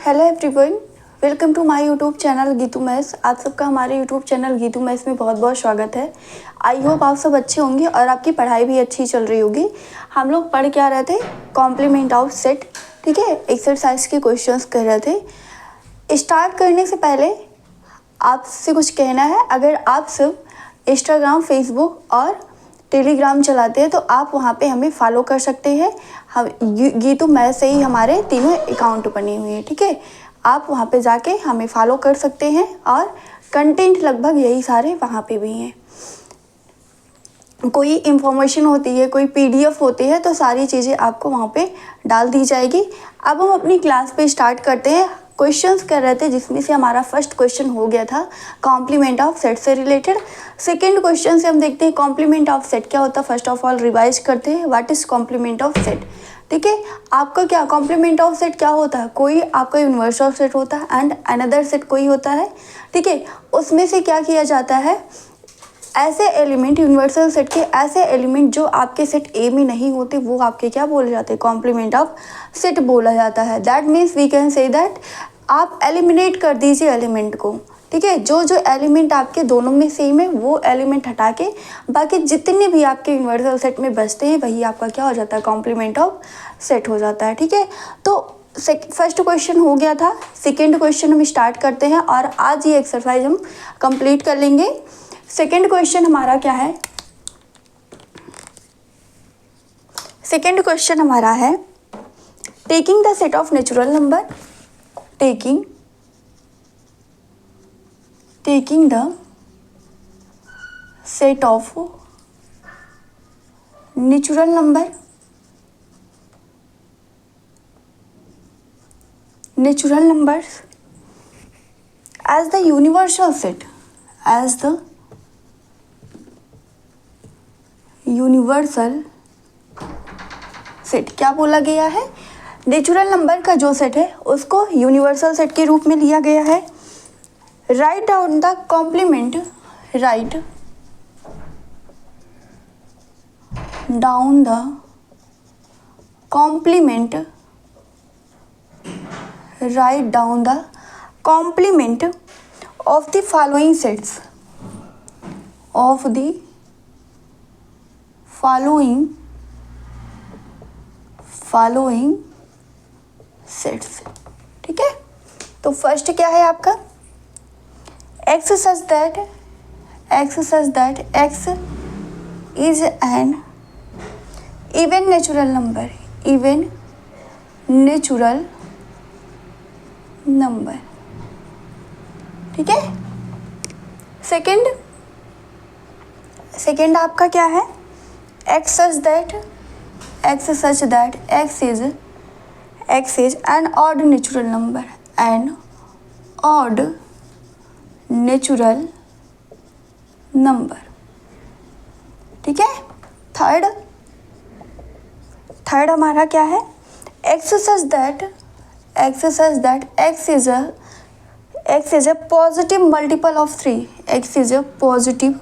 Hello everyone, welcome to my YouTube channel Geetu maths. आप सबका हमारे यूट्यूब चैनल गीतू मैथ्स में बहुत बहुत स्वागत है। आई होप आप सब अच्छे होंगे और आपकी पढ़ाई भी अच्छी चल रही होगी। हम लोग पढ़ क्या रहे थे, कॉम्प्लीमेंट ऑफ सेट। ठीक है, एक्सरसाइज के क्वेश्चंस कर रहे थे। स्टार्ट करने से पहले आपसे कुछ कहना है। अगर आप सब इंस्टाग्राम, फेसबुक और टेलीग्राम चलाते हैं तो आप वहाँ पे हमें फॉलो कर सकते हैं। हम गीतू मैथ्स से ही हमारे तीनों अकाउंट बने हुए हैं। ठीक है, आप वहाँ पे जाके हमें फॉलो कर सकते हैं और कंटेंट लगभग यही सारे वहाँ पे भी हैं। कोई इंफॉर्मेशन होती है, कोई पीडीएफ होती है तो सारी चीज़ें आपको वहाँ पे डाल दी जाएगी। अब हम अपनी क्लास पे स्टार्ट करते हैं। क्वेश्चंस कर रहे थे जिसमें से हमारा फर्स्ट क्वेश्चन हो गया था कॉम्प्लीमेंट ऑफ सेट से रिलेटेड। सेकंड क्वेश्चन से हम देखते हैं कॉम्प्लीमेंट ऑफ सेट क्या होता है। फर्स्ट ऑफ ऑल रिवाइज करते हैं what is complement of set. ठीक है, आपका क्या कॉम्प्लीमेंट ऑफ सेट क्या होता है, कोई आपका यूनिवर्सल सेट होता है एंड अनदर सेट कोई होता है। ठीक है, उसमें से क्या किया जाता है, ऐसे एलिमेंट, यूनिवर्सल सेट के ऐसे एलिमेंट जो आपके सेट ए में नहीं होते वो आपके क्या बोले जाते हैं, कॉम्प्लीमेंट ऑफ सेट बोला जाता है। That means we can say that आप एलिमिनेट कर दीजिए एलिमेंट को। ठीक है, जो जो एलिमेंट आपके दोनों में सेम है वो एलिमेंट हटा के बाकी जितने भी आपके यूनिवर्सल सेट में बचते हैं वही आपका क्या हो जाता है, कॉम्प्लीमेंट ऑफ सेट हो जाता है। ठीक है, तो फर्स्ट क्वेश्चन हो गया था। सेकेंड क्वेश्चन हम स्टार्ट करते हैं और आज ये एक्सरसाइज हम कंप्लीट कर लेंगे। सेकेंड क्वेश्चन हमारा क्या है, सेकेंड क्वेश्चन हमारा है taking the set of natural number, taking the set of natural number, natural numbers as the universal set, as the universal set. क्या बोला गया है, नेचुरल नंबर का जो सेट है उसको यूनिवर्सल सेट के रूप में लिया गया है। Write down the complement, write down the complement, write down the complement of the following sets, of the following sets. ठीक है, तो फर्स्ट क्या है आपका, x such that x is an even natural number, even natural number। ठीक है, second आपका क्या है, x such that x is an odd natural number, an odd natural number। ठीक है, थर्ड हमारा क्या है, x such that x is a positive multiple of 3, x is a positive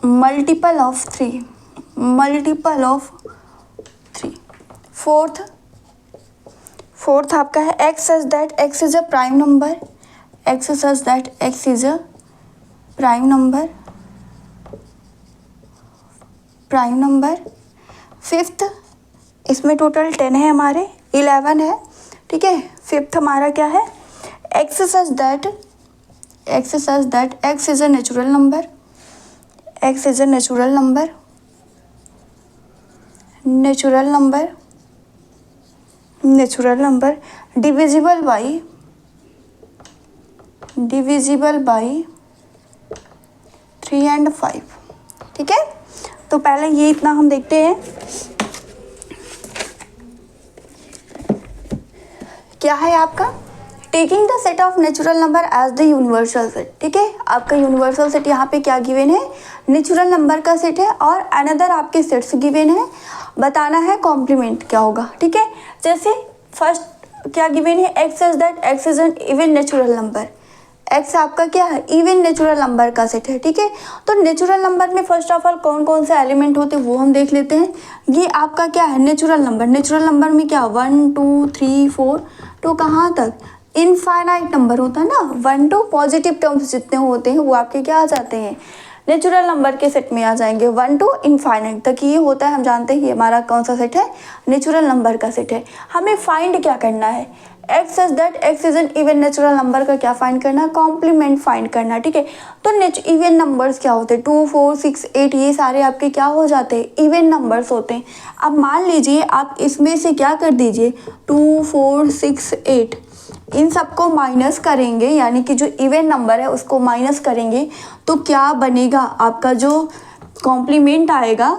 multiple of 3, fourth आपका है x such that x is a prime number, x such that x is a prime number। Fifth, इसमें total 10 है, हमारे 11 है। ठीक है, fifth हमारा क्या है, x such that x is a natural number, x is a natural number divisible by 3 and 5। ठीक है, तो पहले ये इतना हम देखते हैं क्या है आपका, taking the set of natural number as the universal set. ठीक है, आपका यूनिवर्सल सेट यहाँ पे क्या गिवन है, नेचुरल नंबर का सेट है और अनदर आपके सेट्स गिवन है। बताना है कॉम्प्लीमेंट क्या होगा। ठीक है, जैसे फर्स्ट क्या गिवन है, x such that x is an even natural number, x आपका क्या है, इवन नेचुरल नंबर का सेट है। ठीक है, तो नेचुरल नंबर में फर्स्ट ऑफ ऑल कौन कौन से एलिमेंट होते हैं वो हम देख लेते हैं। ये आपका क्या है, नेचुरल नंबर। नेचुरल नंबर में क्या 1 2 3 4 तो कहाँ तक, इनफाइनाइट नंबर होता है ना। 1 2 पॉजिटिव टर्म्स जितने होते हैं वो आपके क्या आ जाते हैं, नेचुरल नंबर के सेट में आ जाएंगे। 1 टू इनफाइनाइट तक ये होता है, हम जानते हैं ये हमारा कौन सा सेट है, नेचुरल नंबर का सेट है। हमें फाइंड क्या करना है, x such that x is an even natural number का क्या फाइंड करना, कॉम्प्लीमेंट फाइंड करना। ठीक है, तो इवन नंबर्स क्या होते हैं, 2 4 6 8 ये सारे आपके क्या हो जाते हैं, इवन नंबर्स होते हैं। अब मान लीजिए आप इसमें से क्या कर दीजिए, 2 4 6 8 इन सबको माइनस करेंगे, यानी कि जो इवन नंबर है उसको माइनस करेंगे तो क्या बनेगा, आपका जो कॉम्प्लीमेंट आएगा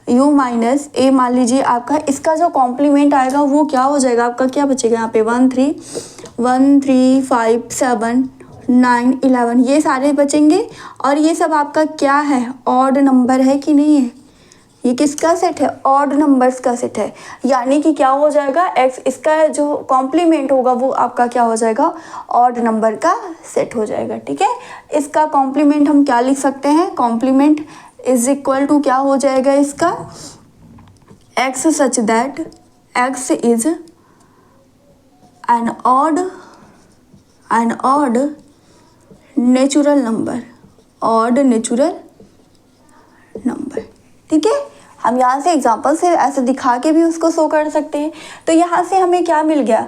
u माइनस ए, मान लीजिए आपका इसका जो कॉम्प्लीमेंट आएगा वो क्या हो जाएगा, आपका क्या बचेगा यहाँ पे 1 3 5 7 9 11 ये सारे बचेंगे। और ये सब आपका क्या है, ऑड नंबर है कि नहीं है, ये किसका सेट है, ऑड नंबर्स का सेट है। यानी कि क्या हो जाएगा, एक्स इसका जो कॉम्प्लीमेंट होगा वो आपका क्या हो जाएगा, ऑड नंबर का सेट हो जाएगा। ठीक है, इसका कॉम्प्लीमेंट हम क्या लिख सकते हैं, कॉम्प्लीमेंट इज इक्वल टू क्या हो जाएगा इसका, x such that x is an odd natural number, odd natural number. ठीक है, हम यहाँ से एग्जांपल से ऐसे दिखा के भी उसको शो कर सकते हैं। तो यहाँ से हमें क्या मिल गया,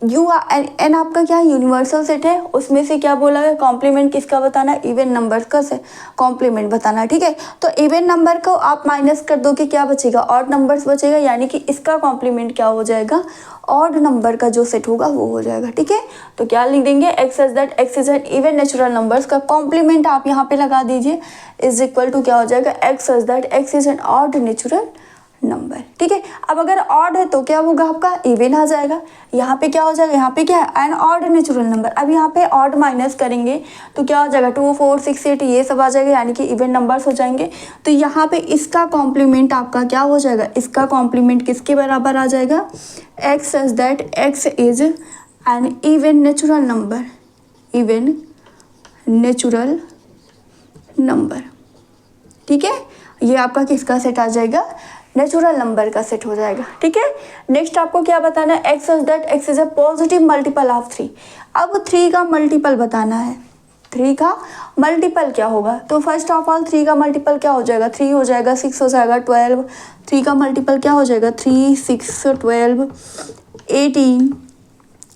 यू एन आपका क्या यूनिवर्सल सेट है, उसमें से क्या बोला है, कॉम्प्लीमेंट किसका बताना, इवन नंबर का से कॉम्प्लीमेंट बताना। ठीक है, तो इवन नंबर को आप माइनस कर दो कि क्या बचेगा, ऑड नंबर्स बचेगा, यानी कि इसका कॉम्प्लीमेंट क्या हो जाएगा, ऑड नंबर का जो सेट होगा वो हो जाएगा। ठीक है, तो क्या लिख देंगे, x such that x is an even natural numbers का कॉम्प्लीमेंट आप यहाँ पे लगा दीजिए, इज इक्वल टू क्या हो जाएगा, x such that x is an odd natural number. ठीक है, अब अगर ऑड है तो क्या होगा, आपका इवन आ जाएगा। यहाँ पे क्या हो जाएगा, यहाँ पे क्या है, एन ऑड नेचुरल नंबर। अब यहाँ पे ऑड माइनस करेंगे तो क्या हो जाएगा, 2 4 6 8 ये सब आ जाएगा, यानी कि इवन नंबर्स हो जाएंगे। तो यहाँ पे इसका कॉम्प्लीमेंट आपका क्या हो जाएगा, इसका कॉम्प्लीमेंट किसके बराबर आ जाएगा, x such that x is an even natural number, even natural number. ठीक है, ये आपका किसका सेट आ जाएगा, नेचुरल नंबर का सेट हो जाएगा। ठीक है, नेक्स्ट आपको क्या बताना है, x such that x is a positive multiple of 3। अब 3 का मल्टीपल बताना है, 3 का मल्टीपल क्या होगा, तो फर्स्ट ऑफ ऑल 3 का मल्टीपल क्या हो जाएगा, 3 हो जाएगा, 6 हो जाएगा, 12। 3 का मल्टीपल क्या हो जाएगा, 3 6 12 18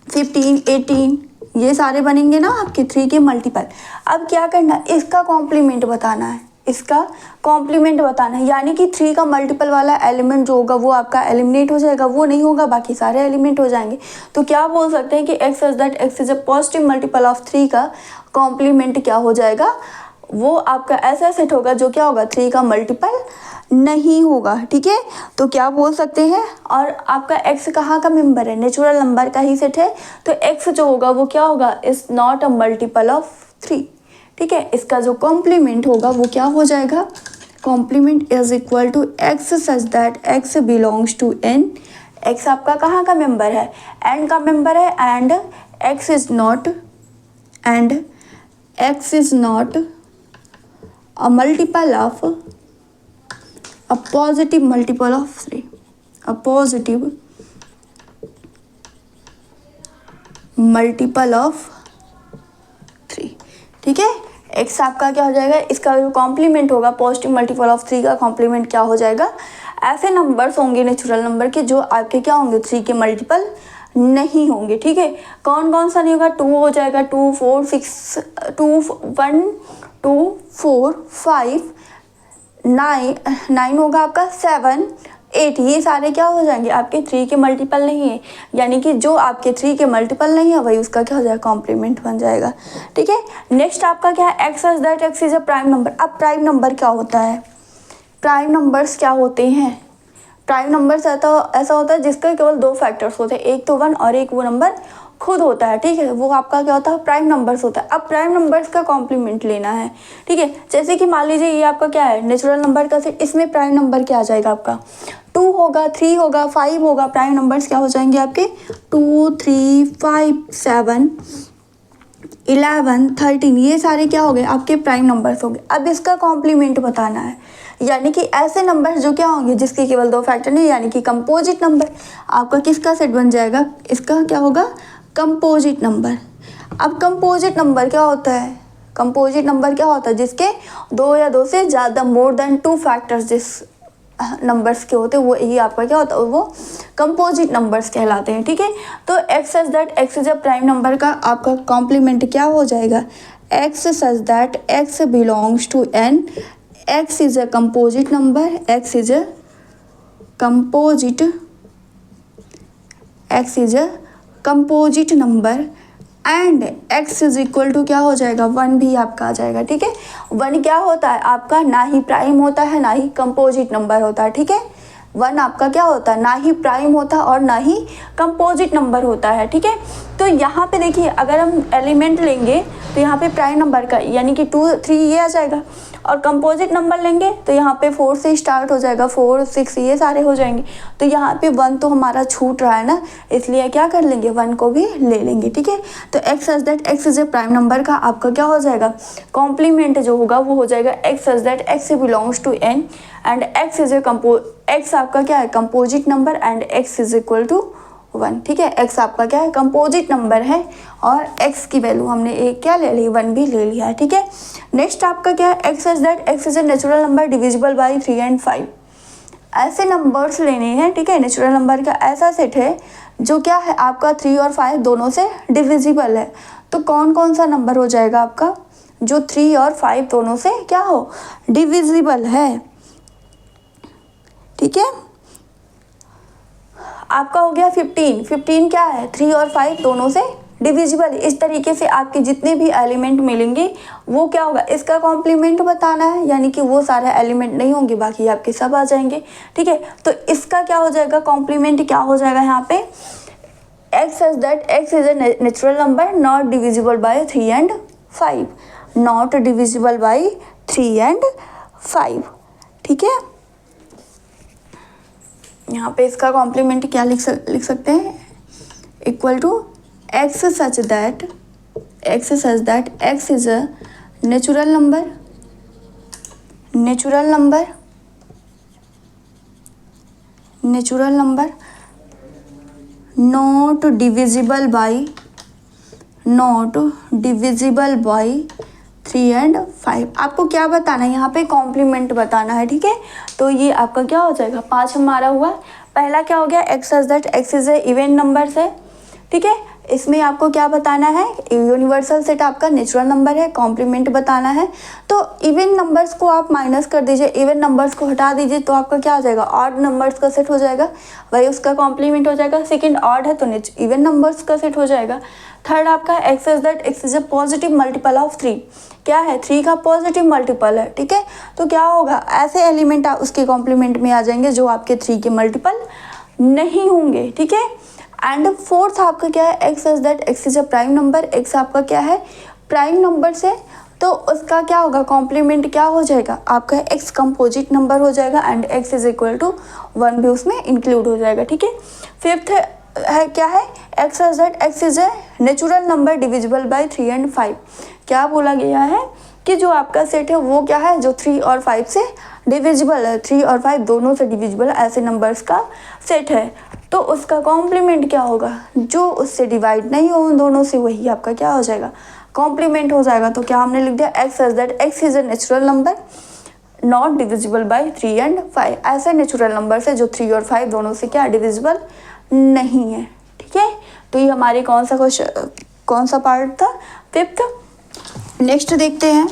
15 18 ये सारे बनेंगे ना आपके 3 के मल्टीपल। अब क्या करना, इसका कॉम्प्लीमेंट बताना है, इसका कॉम्प्लीमेंट बताना है, यानी कि 3 का मल्टीपल वाला एलिमेंट जो होगा वो आपका एलिमिनेट हो जाएगा, वो नहीं होगा, बाकी सारे एलिमेंट हो जाएंगे। तो क्या बोल सकते हैं कि x such that x is a positive multiple of 3 का कॉम्प्लीमेंट क्या हो जाएगा, वो आपका ऐसा सेट होगा जो क्या होगा, 3 का मल्टीपल नहीं होगा। ठीक है, तो क्या बोल सकते हैं, और आपका x कहाँ का मेंबर है, नेचुरल नंबर का ही सेट है, तो x जो होगा वो क्या होगा, is not a multiple of 3। ठीक है, इसका जो कॉम्प्लीमेंट होगा वो क्या हो जाएगा, complement is equal to x such that x belongs to n। x आपका कहाँ का मेंबर है, n का मेंबर है, and x is not a multiple of a positive multiple of 3, a positive multiple of 3। ठीक है, x आपका क्या हो जाएगा, इसका जो कॉम्प्लीमेंट होगा पॉजिटिव मल्टीपल ऑफ 3 का कॉम्प्लीमेंट क्या हो जाएगा, ऐसे नंबर्स होंगे नेचुरल नंबर के जो आपके क्या होंगे, 3 के मल्टीपल नहीं होंगे। ठीक है, कौन कौन सा नहीं होगा, 2 हो जाएगा, 2 4 6 2 1 2 4 5 9 होगा आपका, 7 8 ये सारे क्या हो जाएंगे, आपके 3 के मल्टीपल नहीं है, यानी कि जो आपके 3 के मल्टीपल नहीं है वही उसका क्या हो जाएगा, कॉम्प्लीमेंट बन जाएगा। ठीक है, नेक्स्ट आपका क्या है, x such that x is a prime number. अब प्राइम नंबर क्या होता है, प्राइम नंबर्स क्या होते हैं, प्राइम नंबर्स ऐसा होता है जिसके केवल 2 फैक्टर्स होते हैं, एक तो 1 और एक वो नंबर खुद होता है। ठीक है, वो आपका क्या होता है, प्राइम नंबर्स होता है। अब प्राइम नंबर्स का कॉम्प्लीमेंट लेना है। ठीक है, जैसे कि मान लीजिए ये आपका क्या है, नेचुरल नंबर का सेट, इसमें प्राइम नंबर क्या आ जाएगा, आपका 2 होगा, 3 होगा, 5 होगा, प्राइम नंबर्स क्या हो जाएंगे आपके 2 3 5 7 11, 13 ये सारे क्या हो गए आपके प्राइम नंबर्स हो गए। अब इसका कॉम्प्लीमेंट बताना है, यानी कि ऐसे नंबर जो क्या होंगे जिसके केवल 2 फैक्टर नहीं, यानी कि कंपोजिट नंबर। आपका किसका सेट बन जाएगा, इसका क्या होगा, कंपोजिट नंबर। अब कंपोजिट नंबर क्या होता है, कंपोजिट नंबर क्या होता है, जिसके 2 या 2 से ज़्यादा, मोर देन 2 फैक्टर्स जिस नंबर्स के होते हैं वो ही आपका क्या होता है, वो कंपोजिट नंबर्स कहलाते हैं। ठीक है, तो x such that x is a prime number का आपका कॉम्प्लीमेंट क्या हो जाएगा, x such that x belongs to n, x is a composite number, x is a composite, x is a composite number and x is equal to क्या हो जाएगा, 1 भी आपका आ जाएगा। ठीक है, 1 क्या होता है आपका, ना ही प्राइम होता है ना ही कंपोजिट नंबर होता है। ठीक है, 1 आपका क्या होता है, ना ही प्राइम होता है और ना ही कंपोजिट नंबर होता है। ठीक है, तो यहाँ पे देखिए अगर हम एलिमेंट लेंगे तो यहाँ पे प्राइम नंबर का यानी कि 2, 3 ये आ जाएगा, और कंपोजिट नंबर लेंगे तो यहाँ पे 4 से स्टार्ट हो जाएगा, 4, 6 ये सारे हो जाएंगे। तो यहाँ पे 1 तो हमारा छूट रहा है ना, इसलिए क्या कर लेंगे, 1 को भी ले लेंगे। ठीक है, तो x such that x is A prime number का आपका क्या हो जाएगा, कॉम्प्लीमेंट जो होगा वो हो जाएगा x such that x belongs to n and x is a x आपका क्या है, composite number and x is equal to 1। ठीक है, x आपका क्या है, कंपोजिट नंबर है और x की वैल्यू हमने एक क्या ले ली, 1 भी ले लिया है। ठीक है, नेक्स्ट आपका क्या है, x such that x is a natural number divisible by 3 and 5। ऐसे नंबर्स लेने हैं। ठीक है, नेचुरल नंबर का ऐसा सेट है जो क्या है आपका 3 और 5 दोनों से डिविजिबल है। तो कौन कौन सा नंबर हो जाएगा आपका, जो 3 और 5 दोनों से क्या हो, डिविजिबल है। ठीक है, आपका हो गया 15। 15 क्या है, 3 और 5 दोनों से डिविजिबल। इस तरीके से आपके जितने भी एलिमेंट मिलेंगे वो क्या होगा, इसका कॉम्प्लीमेंट बताना है, यानी कि वो सारे एलिमेंट नहीं होंगे बाकी आपके सब आ जाएंगे। ठीक है, तो इसका क्या हो जाएगा, कॉम्प्लीमेंट क्या हो जाएगा यहाँ पे, x such that x is a natural number not divisible by 3 and 5, not divisible by 3 and 5। ठीक है, यहाँ पे इसका कॉम्प्लीमेंट क्या लिख सकते हैं, equal to x such that x is a natural number not divisible by 3 and 5। आपको क्या बताना है, यहाँ पे कॉम्प्लीमेंट बताना है। ठीक है, तो ये आपका क्या हो जाएगा, 5 हमारा हुआ। पहला क्या हो गया, x such that x is A even numbers है। ठीक है, इसमें आपको क्या बताना है, यूनिवर्सल सेट आपका नेचुरल नंबर है, कॉम्प्लीमेंट बताना है। तो इवन नंबर्स को आप माइनस कर दीजिए, इवन नंबर्स को हटा दीजिए, तो आपका क्या हो जाएगा, ऑड नंबर्स का सेट हो जाएगा, वही उसका कॉम्प्लीमेंट हो जाएगा। सेकंड ऑड है तो इवन नंबर्स का सेट हो जाएगा। थर्ड आपका x such that x is a positive multiple of 3, क्या है, 3 का पॉजिटिव मल्टीपल है। ठीक है, तो क्या होगा, ऐसे एलिमेंट उसके कॉम्प्लीमेंट में आ जाएंगे जो आपके 3 के मल्टीपल नहीं होंगे। ठीक है, एंड फोर्थ आपका क्या है, x such that x is a prime number, x आपका क्या है, प्राइम नंबर से, तो उसका क्या होगा, कॉम्प्लीमेंट क्या हो जाएगा आपका, एक्स कंपोजिट नंबर हो जाएगा and x is equal to 1 भी उसमें इंक्लूड हो जाएगा। ठीक है, फिफ्थ है क्या है, x such that x is a natural number divisible by 3 and 5। क्या बोला गया है कि जो आपका सेट है वो क्या है, जो 3 और 5 से डिविजिबल है, 3 और 5 दोनों से डिविजिबल ऐसे नंबर्स का सेट है। तो उसका कॉम्प्लीमेंट क्या होगा, जो उससे डिवाइड नहीं हो उन दोनों से, वही आपका क्या हो जाएगा, कॉम्प्लीमेंट हो जाएगा। तो क्या हमने लिख दिया, x such that x is a natural number not divisible by 3 and 5, ऐसे नेचुरल नंबर से जो 3 और 5 दोनों से क्या डिविजिबल नहीं है। ठीक है, तो ये हमारी कौन सा पार्ट था, 5th। नेक्स्ट देखते हैं,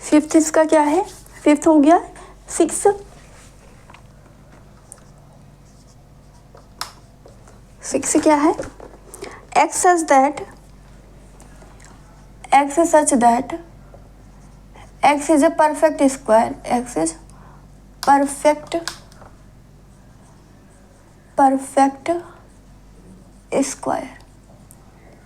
फिफ्थ इसका क्या है, फिफ्थ हो गया 6। 6 क्या है, x such that x is such that x is a perfect square, x is perfect square.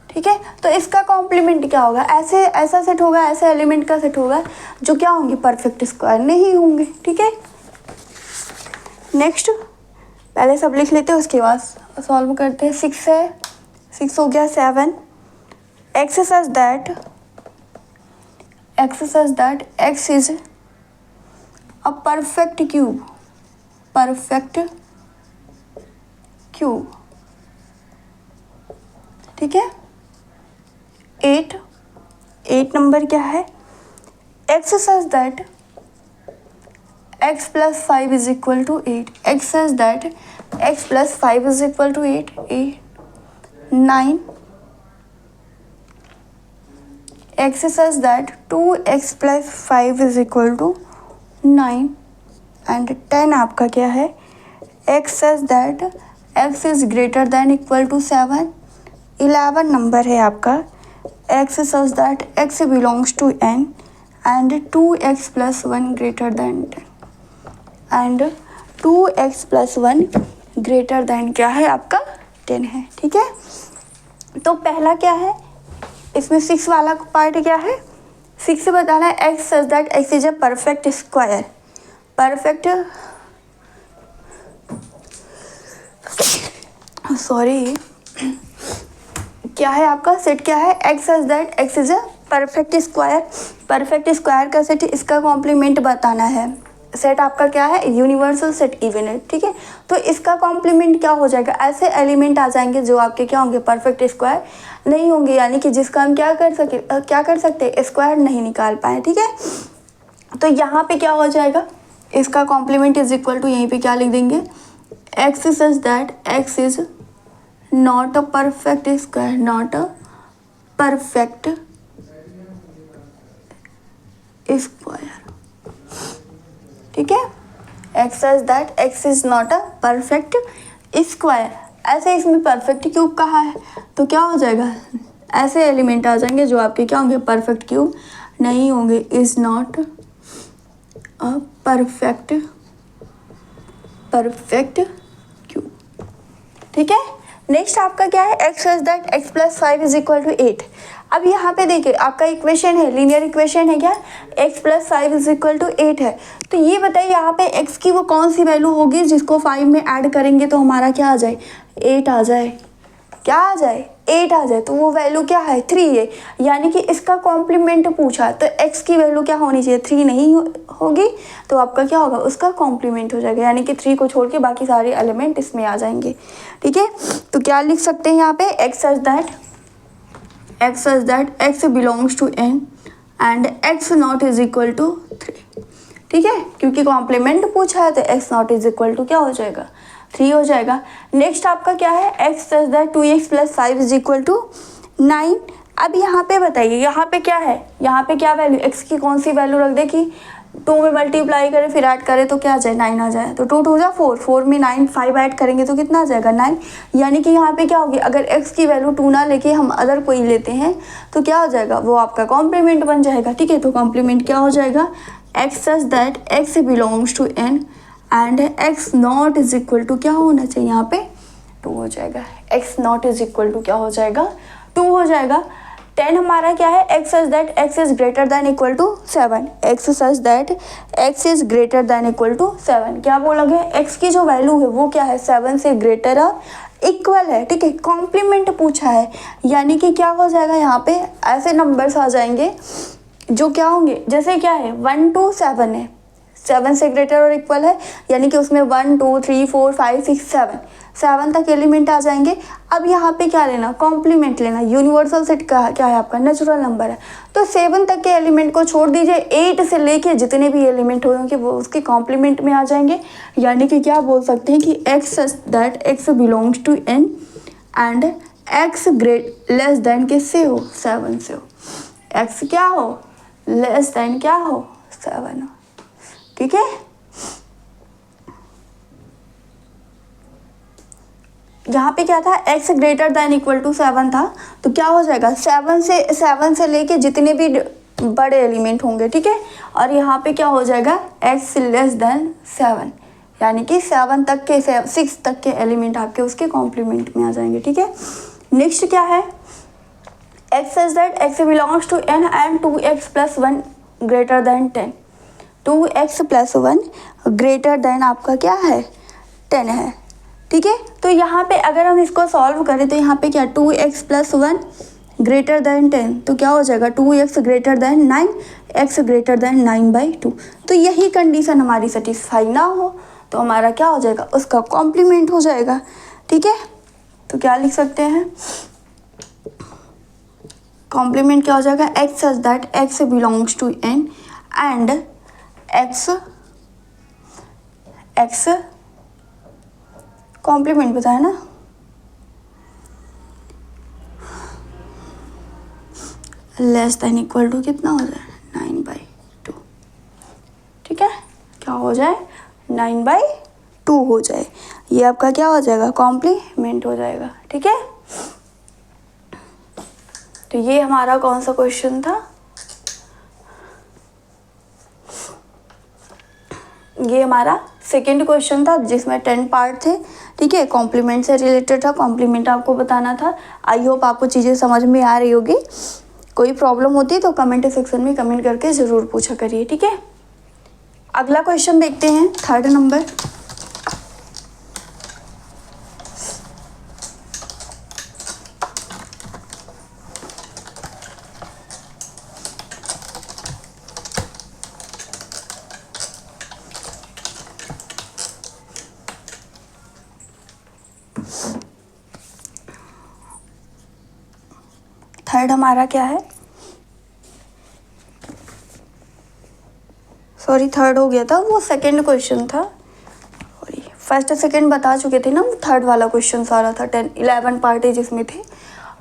ठीक है, तो इसका कॉम्प्लीमेंट क्या होगा, ऐसे ऐसा सेट होगा, ऐसे एलिमेंट का सेट होगा जो क्या होंगे, परफेक्ट स्क्वायर नहीं होंगे। ठीक है, नेक्स्ट पहले सब लिख लेते हैं, उसके बाद सॉल्व करते हैं। 6 है, 6 हो गया, 7 x such that x is a perfect cube. ठीक है, 8 नंबर क्या है, x such that x plus 5 is equal to 8, x says that x plus 5 is equal to 8, 9, x says that 2x plus 5 is equal to 9 and 10 आपका क्या है, x says that x is greater than equal to 7, 11 number है आपका, x says that x belongs to n and 2x plus 1 greater than 10 and 2x plus 1 greater then क्या है आपका 10 है। ठीक है, तो पहला क्या है, इसमें 6 वाला पार्ट क्या है, 6 से बताना है x such that x is a perfect square, perfect sorry क्या है आपका सेट, क्या है x such that x is a perfect square का सेट, इसका कॉम्प्लीमेंट बताना है। सेट आपका क्या है, यूनिवर्सल सेट इवन है। ठीक है, तो इसका कॉम्प्लीमेंट क्या हो जाएगा, ऐसे एलिमेंट आ जाएंगे जो आपके क्या होंगे, परफेक्ट स्क्वायर नहीं होंगे, यानी कि जिसका हम क्या कर सकते हैं, स्क्वायर नहीं निकाल पाए। ठीक है, तो यहाँ पे क्या हो जाएगा, इसका कॉम्प्लीमेंट इज इक्वल टू, यहीं पे क्या लिख देंगे, x such that x is not a perfect square, not a perfect square. ठीक है, x such that x is not a perfect square, ऐसे इसमें परफेक्ट क्यूब कहा है, तो क्या हो जाएगा, ऐसे एलिमेंट आ जाएंगे जो आपके क्या होंगे, परफेक्ट क्यूब नहीं होंगे, is not a perfect cube. ठीक है, नेक्स्ट आपका क्या है, x such that x plus 5 is equal to 8। अब यहाँ पे देखिए आपका इक्वेशन है, लीनियर इक्वेशन है क्या, x plus 5 is equal to 8 है, तो ये बताइए यहाँ पे x की वो कौन सी वैल्यू होगी जिसको 5 में ऐड करेंगे तो हमारा क्या आ जाए, 8 आ जाए, क्या आ जाए, 8 आ जाए, तो वो वैल्यू क्या है, 3 है, यानी कि इसका कॉम्प्लीमेंट पूछा तो x की वैल्यू क्या होनी चाहिए, 3 नहीं होगी, तो आपका क्या होगा, उसका कॉम्प्लीमेंट हो जाएगा, यानी कि 3 को छोड़ के बाकी सारे एलिमेंट इसमें आ जाएंगे। ठीक है, तो क्या लिख सकते हैं यहाँ पे, x such that x belongs to n and x not is equal to 3। ठीक है, क्योंकि कॉम्प्लीमेंट पूछा है तो x not is equal to क्या हो जाएगा, 3 हो जाएगा। नेक्स्ट आपका क्या है, x such that 2x plus 5 is equal to 9। अब यहाँ पे बताइए, यहाँ पे क्या है, यहाँ पे क्या वैल्यू, x की कौन सी वैल्यू रख दे कि 2 में मल्टीप्लाई करें फिर ऐड करें तो क्या आ जाए, 9 आ जाए, तो 2 2 जा 4, 4 में 9, 5 ऐड करेंगे तो कितना आ जाएगा, 9, यानी कि यहाँ पे क्या होगी, अगर x की वैल्यू 2 ना लेके हम अदर कोई लेते हैं तो क्या हो जाएगा, वो आपका कॉम्प्लीमेंट बन जाएगा। ठीक है, तो कॉम्प्लीमेंट क्या हो जाएगा, x such that x belongs to n and x not is equal to क्या होना चाहिए, यहाँ पे 2 हो जाएगा, x not is equal to क्या हो जाएगा, 2 हो जाएगा। 10 हमारा क्या है, x such that x is greater than equal to 7, x such that x is greater than equal to 7, क्या बोलोगे, x की जो वैल्यू है वो क्या है, 7 से ग्रेटर और इक्वल है। ठीक है, कॉम्प्लीमेंट पूछा है, यानी कि क्या हो जाएगा, यहाँ पे ऐसे नंबर्स आ जाएंगे जो क्या होंगे, जैसे क्या है 1 to 7 है, 7 से ग्रेटर और इक्वल है, यानी कि उसमें 1 2 3 4 5 6 7 तक एलिमेंट आ जाएंगे। अब यहाँ पे क्या लेना, कॉम्प्लीमेंट लेना, यूनिवर्सल सेट का क्या है आपका, नेचुरल नंबर है, तो 7 तक के एलिमेंट को छोड़ दीजिए, 8 से लेके जितने भी एलिमेंट होंगे वो उसके कॉम्प्लीमेंट में आ जाएंगे, यानी कि क्या बोल सकते हैं कि x that x belongs to n and x great less than किससे हो, 7 से हो, x क्या हो, लेस देन क्या हो, 7 हो। ठीक है, यहाँ पे क्या था, x greater than equal to 7 था, तो क्या हो जाएगा 7 से लेके जितने भी बड़े एलिमेंट होंगे, ठीक है, और यहाँ पे क्या हो जाएगा x लेस देन 7, यानी कि 7 तक के 6 तक के एलिमेंट आपके उसके कॉम्प्लीमेंट में आ जाएंगे, ठीक है। नेक्स्ट क्या है, x is that x belongs to n and 2x plus 1 greater than 10, 2x plus 1 greater than आपका क्या है 10 है, ठीक है। तो यहाँ पे अगर हम इसको सॉल्व करें तो यहाँ पे क्या 2x प्लस 1 ग्रेटर देन 10, तो क्या हो जाएगा 2x greater than 9, x greater then 9/2। तो यही कंडीशन हमारी सेटिस्फाई ना हो तो हमारा क्या हो जाएगा, उसका कॉम्प्लीमेंट हो जाएगा, ठीक है। तो क्या लिख सकते हैं, कॉम्प्लीमेंट क्या हो जाएगा, x such that x belongs to n and x complement बताया ना, लेस देन इक्वल टू कितना हो जाए 9/2, ठीक है, क्या हो जाए 9/2 हो जाए, ये आपका क्या हो जाएगा कॉम्प्लीमेंट हो जाएगा, ठीक है। तो ये हमारा कौन सा क्वेश्चन था, ये हमारा सेकेंड क्वेश्चन था जिसमें 10 पार्ट थे, ठीक है, कॉम्प्लीमेंट से रिलेटेड था, कॉम्प्लीमेंट आपको बताना था। आई होप आपको चीज़ें समझ में आ रही होगी, कोई प्रॉब्लम होती तो कमेंट सेक्शन में कमेंट करके ज़रूर पूछा करिए, ठीक है। अगला क्वेश्चन देखते हैं, थर्ड नंबर। थर्ड हमारा क्या है, सॉरी थर्ड हो गया था, वो सेकंड क्वेश्चन था, सॉरी फर्स्ट सेकंड बता चुके थे ना, वो थर्ड वाला क्वेश्चन सारा था, 11 पार्ट जिसमें थे,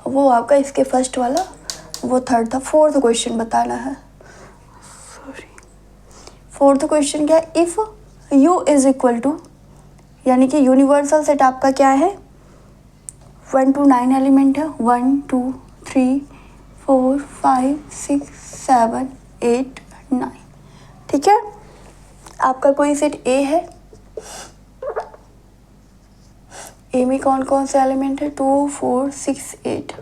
वो आपका इसके फर्स्ट वाला वो थर्ड था। फोर्थ क्वेश्चन बताना है, सॉरी फोर्थ क्वेश्चन क्या है, if u is equal to, यानी कि यूनिवर्सल सेट आपका क्या है 1 to 9 एलिमेंट है, 1 2 3 4 5 6 7 8 9, ठीक है। आपका कोई सेट ए है, ए में कौन कौन से एलिमेंट है 2 4 6 8,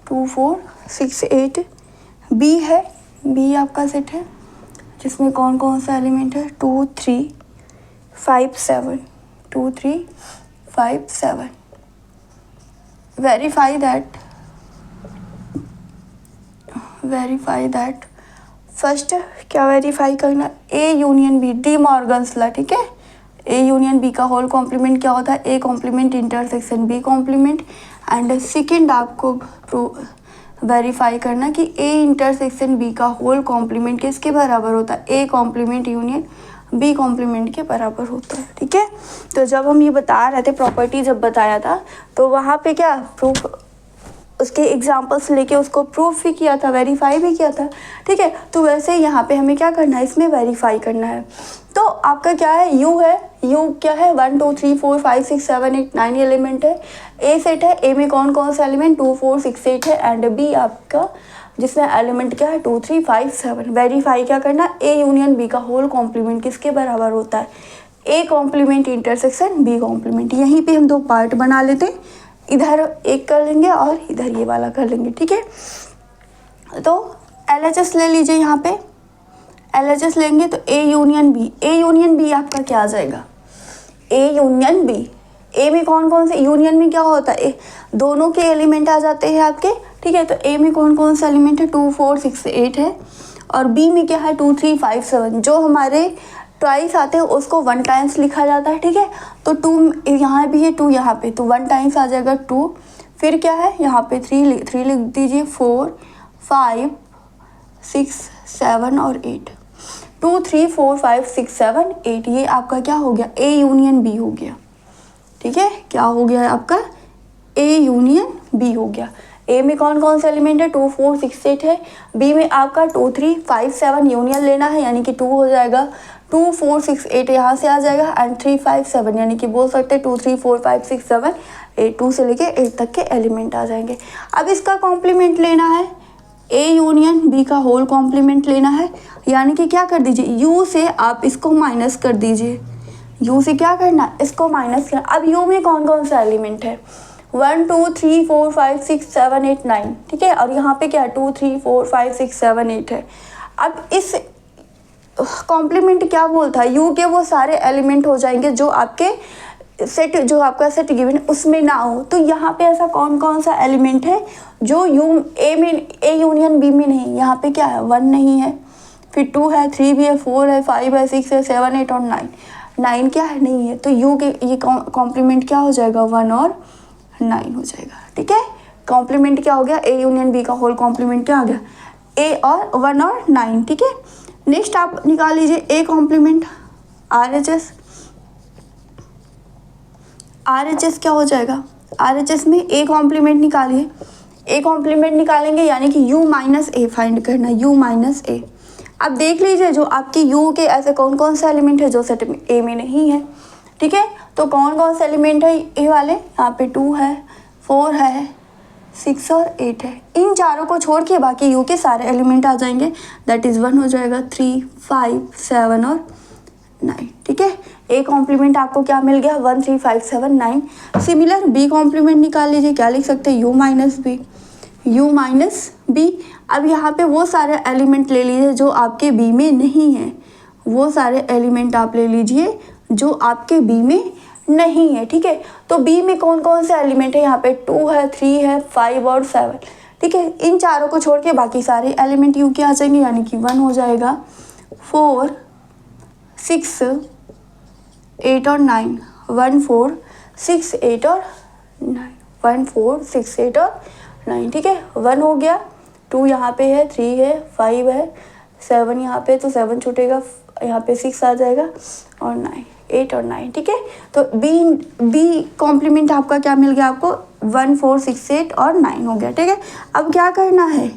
2 4 6 8। बी है, बी आपका सेट है जिसमें कौन कौन सा एलिमेंट है 2 3 5 7, 2 3 5 7। वेरीफाई दैट फर्स्ट क्या वेरीफाई करना, A union B, De Morgan's law, ठीक है। ए यूनियन बी का होल कॉम्प्लीमेंट क्या होता है, A complement intersection B complement. And second आपको वेरीफाई करना कि ए इंटरसेक्शन बी का होल कॉम्प्लीमेंट किसके बराबर होता है, A complement union B complement के बराबर होता है, ठीक है। तो जब हम ये बता रहे थे प्रॉपर्टी जब बताया था तो वहाँ पे क्या प्रूफ, उसके एग्जाम्पल्स लेके उसको प्रूफ भी किया था, वेरीफाई भी किया था, ठीक है। तो वैसे यहाँ पे हमें क्या करना है, इसमें वेरीफाई करना है। तो आपका क्या है, यू है, यू क्या है 1 2 3 4 5 6 7 8 9 एलिमेंट है, ए सेट है, ए में कौन कौन से एलिमेंट 2 4 6 8 है। एंड बी आपका जिसमें एलिमेंट क्या है 2 3 5 7। वेरीफाई क्या करना, ए यूनियन बी का होल कॉम्प्लीमेंट किसके बराबर होता है, A complement intersection B complement. यहीं पे हम दो पार्ट बना लेते हैं, इधर एक कर लेंगे और इधर ये वाला कर लेंगे, ठीक है। तो LHS ले लीजिए, यहाँ पे LHS लेंगे तो A union B, A union B आपका क्या आ जाएगा, ए यूनियन बी। ए में कौन कौन से, यूनियन में क्या होता है दोनों के एलिमेंट आ जाते हैं आपके, ठीक है। तो ए में कौन कौन से एलिमेंट है 2 4 6 8 है, और बी में क्या है 2 3 5 7। जो हमारे ट्वाइस आते हैं उसको 1 टाइम्स लिखा जाता है, ठीक है। तो 2 यहाँ भी है, 2 यहाँ पे, तो 1 टाइम्स आ जाएगा 2। फिर क्या है यहाँ पे 3 लिख दीजिए, 4 5 6 7 और 8, 2 3 4 5 6 7 8। ये आपका क्या हो गया, ए यूनियन बी हो गया, ठीक है। क्या हो गया आपका, ए यूनियन बी हो गया। ए में कौन कौन से एलिमेंट है 2 4 6 8 है, बी में आपका 2 3 5 7 यूनियन लेना है, यानी कि 2 हो जाएगा 2 4 6 8 यहाँ से आ जाएगा एंड 3 5 7, यानी कि बोल सकते हैं 2 3 4 5 6 7 8, 2 से लेके 8 तक के एलिमेंट आ जाएंगे। अब इसका कॉम्प्लीमेंट लेना है, ए यूनियन बी का होल कॉम्प्लीमेंट लेना है, यानी कि क्या कर दीजिए, यू से आप इसको माइनस कर दीजिए, यू से क्या करना, इसको माइनस करना। अब यू में कौन कौन सा एलिमेंट है, 1 2 3 4 5 6 7 8 9, ठीक है, और यहाँ पे क्या 2 3 4 5 6 7 8 है। अब इस कॉम्प्लीमेंट क्या बोलता है, यू के वो सारे एलिमेंट हो जाएंगे जो आपके सेट, जो आपका सेट गिवन उसमें ना हो। तो यहाँ पे ऐसा कौन कौन सा एलिमेंट है जो ए यूनियन बी में नहीं, यहाँ पे क्या है 1 नहीं है, फिर 2 है, 3 भी है, 4 है, 5 है, 6 है, 7 8 और 9, 9 क्या है नहीं है। तो यू के ये कॉम्प्लीमेंट क्या हो जाएगा 1 और 9 हो जाएगा, ठीक है। कॉम्प्लीमेंट क्या हो गया, ए यूनियन बी का होल कॉम्प्लीमेंट क्या आ गया, ए और 1 और 9, ठीक है। नेक्स्ट आप निकाल लीजिए A complement, R H S क्या हो जाएगा, आर एच एस में ए कॉम्प्लीमेंट निकालिए, ए कॉम्प्लीमेंट निकालेंगे यानी कि यू माइनस ए फाइंड करना, यू माइनस ए। अब देख लीजिए जो आपकी यू के ऐसे कौन कौन से एलिमेंट है जो सेट ए में नहीं है, ठीक है। तो कौन कौन से एलिमेंट है ए वाले, यहाँ पे 2 है, 4 है, 6 और 8 है। इन चारों को छोड़ के बाकी यू के सारे एलिमेंट आ जाएंगे, दैट इज़ 1 हो जाएगा, 3 5 7 और 9, ठीक है। ए कॉम्प्लीमेंट आपको क्या मिल गया 1 3 5 7 9। सिमिलर बी कॉम्प्लीमेंट निकाल लीजिए, क्या लिख सकते हैं U minus B, U minus B. अब यहाँ पे वो सारे एलिमेंट ले लीजिए जो आपके बी में नहीं है, वो सारे एलिमेंट आप ले लीजिए जो आपके बी में नहीं है, ठीक है। तो बी में कौन कौन से एलिमेंट है, यहाँ पे 2 है, 3 है, 5 और 7, ठीक है। इन चारों को छोड़ के बाकी सारे एलिमेंट यू के आ जाएंगे, यानी कि 1 हो जाएगा, 4 6 8 और 9, 1 4 6 8 और 9, 1 4 6 8 और 9, ठीक है। 1 हो गया, 2 यहाँ पे है, 3 है, 5 है, 7 यहाँ पे, तो 7 छूटेगा, यहाँ पे 6 आ जाएगा और 9 8 और 9, ठीक है। तो बी कॉम्प्लीमेंट आपका क्या मिल गया आपको 1 4 6 8 और 9 हो गया, ठीक है। अब क्या करना है,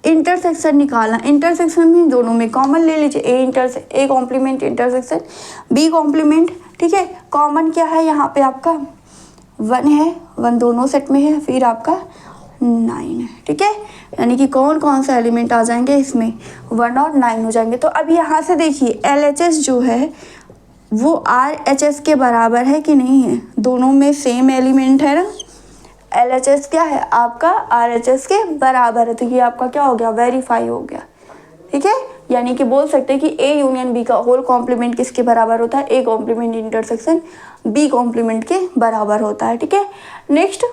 इंटरसेक्शन निकालना, इंटरसेक्शन में दोनों में कॉमन ले लीजिए, A complement intersection B complement, ठीक है। कॉमन क्या है यहाँ पे आपका 1 है, 1 दोनों सेट में है, फिर आपका 9 है, ठीक है। यानी कि कौन कौन सा एलिमेंट आ जाएंगे इसमें 1 और 9 हो जाएंगे। तो अब यहाँ से देखिए LHS जो है वो RHS के बराबर है कि नहीं है, दोनों में सेम एलिमेंट है ना, LHS क्या है आपका RHS के बराबर है, तो ये आपका क्या हो गया वेरीफाई हो गया, ठीक है। यानी कि बोल सकते हैं कि ए यूनियन बी का होल कॉम्प्लीमेंट किसके बराबर होता है, A complement intersection B complement के बराबर होता है, ठीक है। नेक्स्ट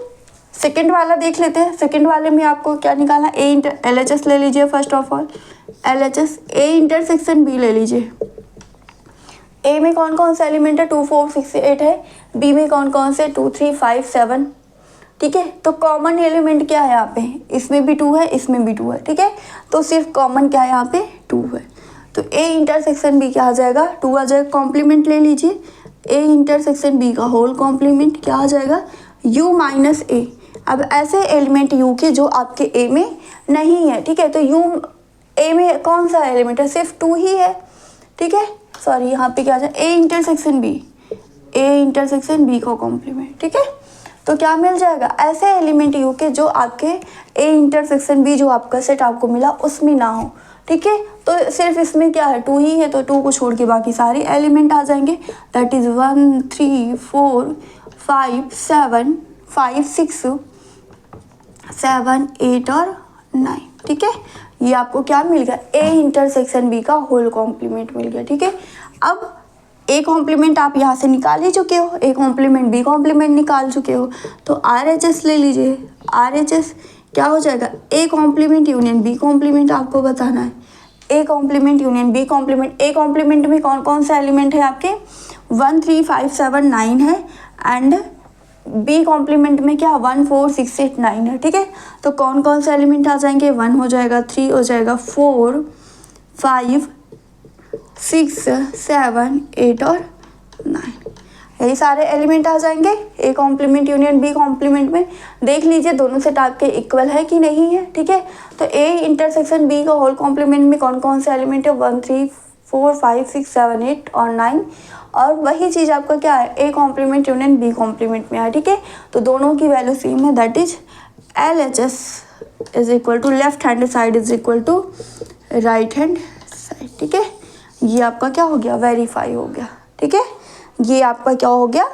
सेकंड वाला देख लेते हैं। सेकंड वाले में आपको क्या निकालना, LHS ले लीजिए, first of all LHS A intersection B ले लीजिए। ए में कौन कौन से एलिमेंट है 2 4 6 8 है, बी में कौन कौन से 2 3 5 7, ठीक है। तो कॉमन एलिमेंट क्या है यहाँ पे, इसमें भी 2 है, इसमें भी 2 है, ठीक है। तो सिर्फ कॉमन क्या है यहाँ पे 2 है, तो ए इंटरसेक्शन बी क्या आ जाएगा 2 आ जाएगा। कॉम्प्लीमेंट ले लीजिए, ए इंटरसेक्शन बी का होल कॉम्प्लीमेंट क्या आ जाएगा यू माइनस ए। अब ऐसे एलिमेंट यू के जो आपके ए में नहीं है, ठीक है। तो यू ए में कौन सा एलिमेंट है, सिर्फ 2 ही है, ठीक है। सॉरी यहाँ पे क्या आ जाए ए इंटरसेक्शन बी का कॉम्प्लीमेंट, ठीक है। तो क्या मिल जाएगा ऐसे एलिमेंट यू के जो आपके ए इंटरसेक्शन बी जो आपका सेट आपको मिला उसमें ना हो, ठीक है। तो सिर्फ इसमें क्या है 2 ही है, तो 2 को छोड़ के बाकी सारे एलिमेंट आ जाएंगे, दैट इज़ 1 3 4 5 7 5 6 7 8 और 9, ठीक है। ये आपको क्या मिल गया ए इंटरसेक्शन बी का होल कॉम्प्लीमेंट मिल गया, ठीक है। अब ए कॉम्प्लीमेंट आप यहाँ से निकाल ही चुके हो, ए कॉम्प्लीमेंट बी कॉम्प्लीमेंट निकाल चुके हो, तो RHS ले लीजिए। RHS क्या हो जाएगा A complement union B complement आपको बताना है, A complement union B complement. A complement में कौन कौन से एलिमेंट है आपके 1 3 5 7 9 है, एंड बी कॉम्प्लीमेंट में क्या 1 4 6 8 9 है, ठीक है। तो कौन कौन से एलिमेंट आ जाएंगे 1 हो जाएगा, 3 हो जाएगा, 4 5 6 7 8 और 9, यही सारे एलिमेंट आ जाएंगे A complement union B complement में। देख लीजिए दोनों सेट आपके इक्वल है कि नहीं है, ठीक है। तो ए इंटरसेक्शन बी का होल कॉम्प्लीमेंट में कौन कौन से एलिमेंट है 1 3 4 5 6 7 8 और 9, और वही चीज़ आपका क्या है, A complement union B complement में है, ठीक है। तो दोनों की वैल्यू सेम है, that is LHS is equal to left hand side is equal to right hand side, ठीक है। ये आपका क्या हो गया, वेरीफाई हो गया, ठीक है। ये आपका क्या हो गया,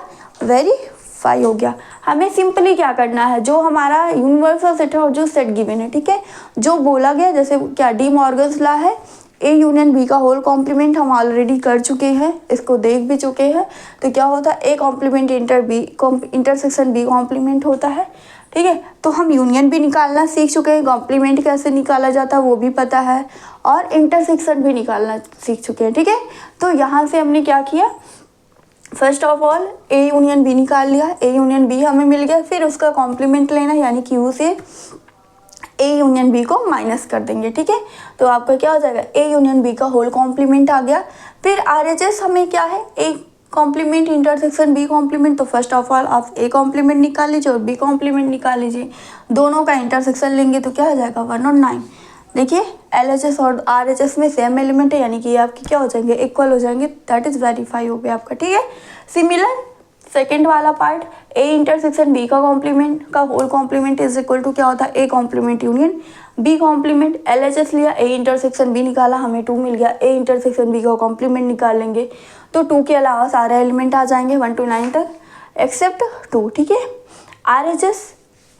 वेरीफाई हो गया। हमें सिंपली क्या करना है, जो हमारा यूनिवर्सल सेट है और जो सेट गिवन है, ठीक है, जो बोला गया, जैसे क्या डी मॉर्गन्स लॉ है, ए यूनियन बी का होल कॉम्प्लीमेंट हम ऑलरेडी कर चुके हैं, इसको देख भी चुके हैं। तो क्या होता है, A complement intersection B complement होता है, ठीक है। तो हम यूनियन भी निकालना सीख चुके हैं, कॉम्प्लीमेंट कैसे निकाला जाता है वो भी पता है, और इंटरसेक्शन भी निकालना सीख चुके हैं, ठीक है। तो यहाँ से हमने क्या किया, first of all A union B निकाल लिया, ए यूनियन बी हमें मिल गया, फिर उसका कॉम्प्लीमेंट लेना, यानी क्यू से ए यूनियन बी को माइनस कर देंगे, ठीक है। तो आपका क्या हो जाएगा, ए यूनियन बी का होल कॉम्प्लीमेंट आ गया। फिर RHS हमें क्या है, A complement intersection B complement. तो फर्स्ट ऑफ ऑल आप ए कॉम्प्लीमेंट निकाल लीजिए और बी कॉम्प्लीमेंट निकाल लीजिए, दोनों का इंटरसेक्शन लेंगे तो क्या हो जाएगा, 1 और 9। देखिए LHS और RHS में सेम एलिमेंट है, यानी कि ये आपके क्या हो जाएंगे, इक्वल हो जाएंगे, दैट इज वेरीफाई हो गया आपका, ठीक है। सिमिलर सेकेंड वाला पार्ट, ए इंटरसेक्शन बी का कॉम्प्लीमेंट का whole complement is equal to क्या होता है, A complement union B complement. LHS लिया, ए इंटरसेक्शन बी निकाला, हमें 2 मिल गया, ए इंटरसेक्शन बी का कॉम्प्लीमेंट निकाल लेंगे तो 2 के अलावा सारे एलिमेंट आ जाएंगे 1 to 9 तक एक्सेप्ट 2, ठीक है।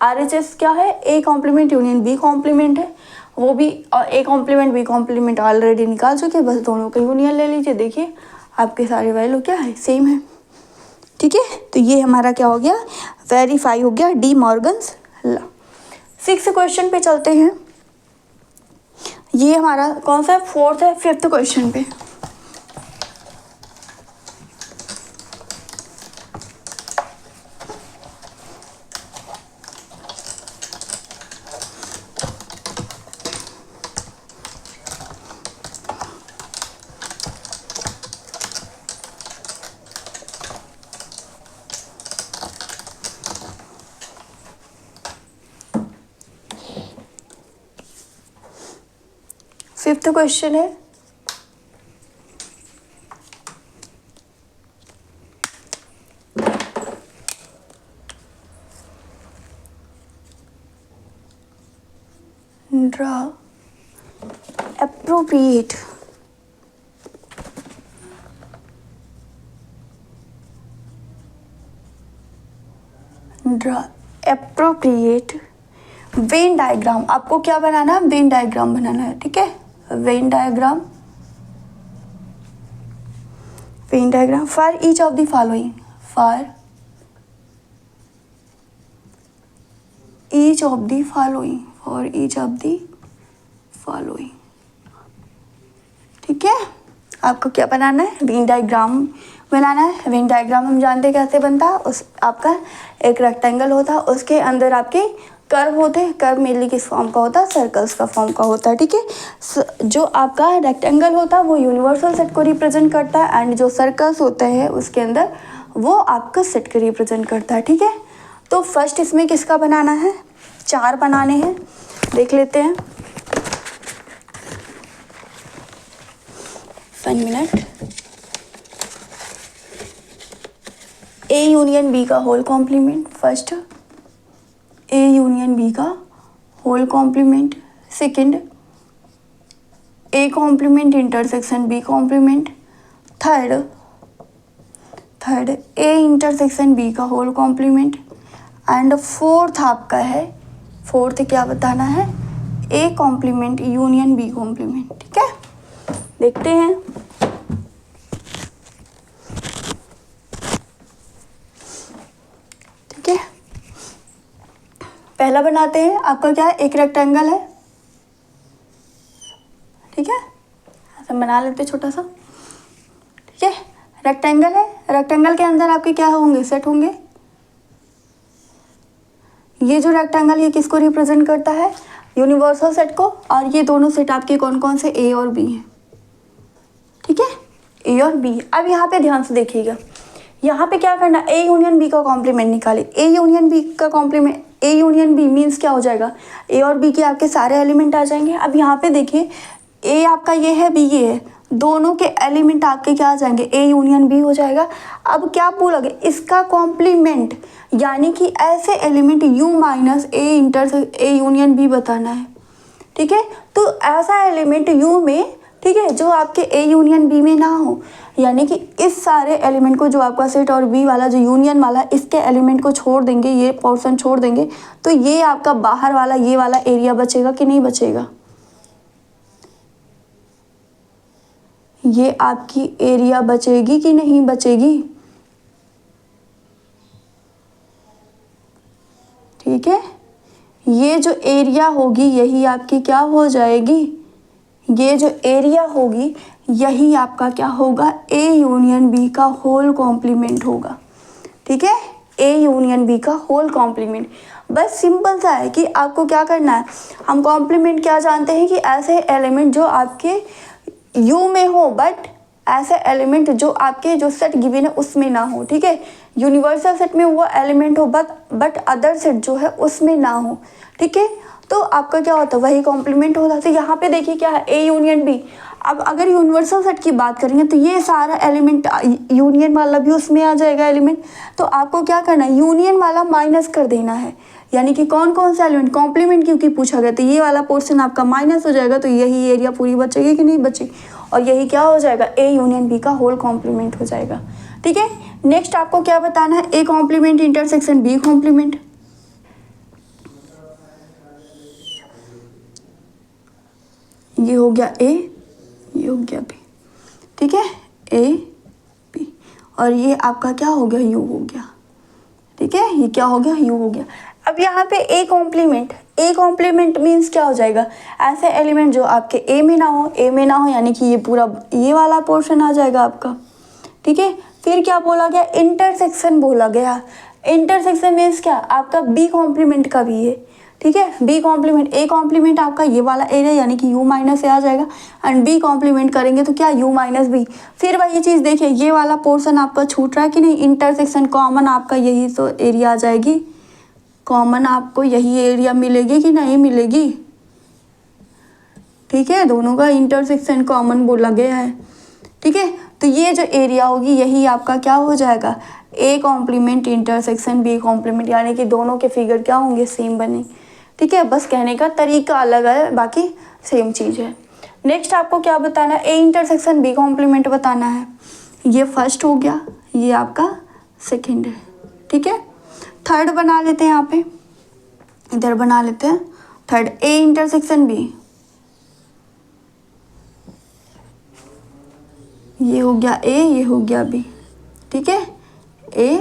RHS क्या है, A complement union B complement है, वो भी A complement B complement already निकाल चुके, बस दोनों का यूनियन ले लीजिए। देखिए आपके सारे वैल्यू क्या है, सेम है, ठीक है। तो ये हमारा क्या हो गया, वेरीफाई हो गया D Morgan's law. 6th question पे चलते हैं, ये हमारा कौन सा है, 4th है। 5th क्वेश्चन पे फिफ्थ क्वेश्चन है, ड्रा appropriate वेन डायग्राम। आपको क्या बनाना है, वेन डायग्राम बनाना है, ठीक है। Venn diagram for each of the following, for each of the following, ठीक है। आपको क्या बनाना है, वेन डायग्राम बनाना है। वेन डायग्राम हम जानते कैसे बनता है, उस आपका एक रेक्टेंगल होता है, उसके अंदर आपके कर्व होते हैं। कर्व मेनली किस फॉर्म का होता है, सर्कल्स का फॉर्म का होता है, ठीक है। जो आपका रेक्टेंगल होता है वो यूनिवर्सल सेट को रिप्रेजेंट करता है, एंड जो सर्कल्स होते हैं उसके अंदर वो आपका सेट को रिप्रेजेंट करता है, ठीक है। तो फर्स्ट इसमें किसका बनाना है, 4 बनाने हैं, देख लेते हैं। 1 मिनट। ए यूनियन बी का whole complement, first A union B का whole complement, second A complement intersection B complement, third A intersection B का होल कॉम्प्लीमेंट, एंड फोर्थ आपका है, फोर्थ क्या बताना है, A complement union B complement, ठीक है। देखते हैं, ठीक है। पहला बनाते हैं, आपका क्या है, एक रेक्टेंगल है, ठीक है, ऐसा बना लेते छोटा सा, ठीक है। रेक्टेंगल है, रेक्टेंगल के अंदर आपके क्या होंगे, सेट होंगे। ये जो रेक्टेंगल ये किसको रिप्रेजेंट करता है, यूनिवर्सल सेट को, और ये दोनों सेट आपके कौन कौन से, ए और बी हैं, ठीक है, ए और बी। अब यहाँ पे ध्यान से देखिएगा, यहाँ पे क्या करना, ए यूनियन बी का कॉम्प्लीमेंट निकाले। ए यूनियन बी का complement, A union B means क्या हो जाएगा, ए और बी के आपके सारे एलिमेंट आ जाएंगे। अब यहाँ पे देखिए ए आपका ये है, बी ये है, दोनों के एलिमेंट आपके क्या आ जाएंगे, ए यूनियन बी हो जाएगा। अब क्या बोला गया, इसका कॉम्प्लीमेंट, यानी कि ऐसे element U minus A union B बताना है। ठीक है, तो ऐसा एलिमेंट यू में, ठीक है, जो आपके ए यूनियन बी में ना हो, यानी कि इस सारे एलिमेंट को, जो आपका सेट और बी वाला जो यूनियन वाला, इसके एलिमेंट को छोड़ देंगे, ये पोर्शन छोड़ देंगे, तो ये आपका बाहर वाला ये वाला एरिया बचेगा कि नहीं बचेगा, ये आपकी एरिया बचेगी कि नहीं बचेगी। ठीक है, ये जो एरिया होगी यही आपकी क्या हो जाएगी, ये जो एरिया होगी यही आपका क्या होगा, ए यूनियन बी का होल कॉम्प्लीमेंट होगा। ठीक है, ए यूनियन बी का होल कॉम्प्लीमेंट। बस सिंपल सा है कि आपको क्या करना है, हम कॉम्प्लीमेंट क्या जानते हैं कि ऐसे एलिमेंट जो आपके यू में हो, बट ऐसे एलिमेंट जो आपके जो सेट गिवन है उसमें ना हो। ठीक है, यूनिवर्सल सेट में वो एलिमेंट हो बट अदर सेट जो है उसमें ना हो। ठीक है, तो आपका क्या होता है, वही कॉम्प्लीमेंट होता है। तो यहाँ पे देखिए क्या है, ए यूनियन बी। अब अगर यूनिवर्सल सेट की बात करेंगे तो ये सारा एलिमेंट यूनियन वाला भी उसमें आ जाएगा एलिमेंट। तो आपको क्या करना है, यूनियन वाला माइनस कर देना है, यानी कि कौन कौन सा एलिमेंट, कॉम्प्लीमेंट क्योंकि पूछा गया, तो ये वाला पोर्शन आपका माइनस हो जाएगा, तो यही एरिया पूरी बचेगी कि नहीं बचेगी, और यही क्या हो जाएगा, ए यूनियन बी का होल कॉम्प्लीमेंट हो जाएगा। ठीक है, नेक्स्ट आपको क्या बताना है, A complement intersection B complement. ये हो गया ए, ये हो गया बी। ठीक है, ए बी, और ये आपका क्या हो गया, यू हो गया। ठीक है, ये क्या हो गया, यू हो गया। अब यहाँ पे ए कॉम्प्लीमेंट मीन्स क्या हो जाएगा, ऐसे एलिमेंट जो आपके ए में ना हो, यानी कि ये पूरा ये वाला पोर्शन आ जाएगा आपका। ठीक है, फिर क्या बोला गया, इंटरसेक्शन बोला गया। इंटरसेक्शन मीन्स क्या, आपका बी कॉम्प्लीमेंट का भी है। ठीक है, बी कॉम्प्लीमेंट, ए कॉम्प्लीमेंट आपका ये वाला एरिया यानी कि यू माइनस ए आ जाएगा, एंड बी कॉम्प्लीमेंट करेंगे तो क्या, यू माइनस बी। फिर वही चीज़ देखिए, ये वाला पोर्शन आपका छूट रहा है कि नहीं, इंटरसेक्शन कॉमन आपका यही तो एरिया आ जाएगी, कॉमन आपको यही एरिया मिलेगी कि नहीं मिलेगी। ठीक है, दोनों का इंटरसेक्शन कॉमन बोला गया है। ठीक है, तो ये जो एरिया होगी यही आपका क्या हो जाएगा, A complement intersection B complement, यानी कि दोनों के फिगर क्या होंगे, सेम बने। ठीक है, बस कहने का तरीका अलग है, बाकी सेम चीज़ है। नेक्स्ट आपको क्या बताना है, ए इंटरसेक्शन बी कॉम्प्लीमेंट बताना है। ये फर्स्ट हो गया, ये आपका सेकेंड है। ठीक है, थर्ड बना लेते हैं, यहाँ पे इधर बना लेते हैं थर्ड, ए इंटरसेक्शन बी। ये हो गया ए, ये हो गया बी। ठीक है, A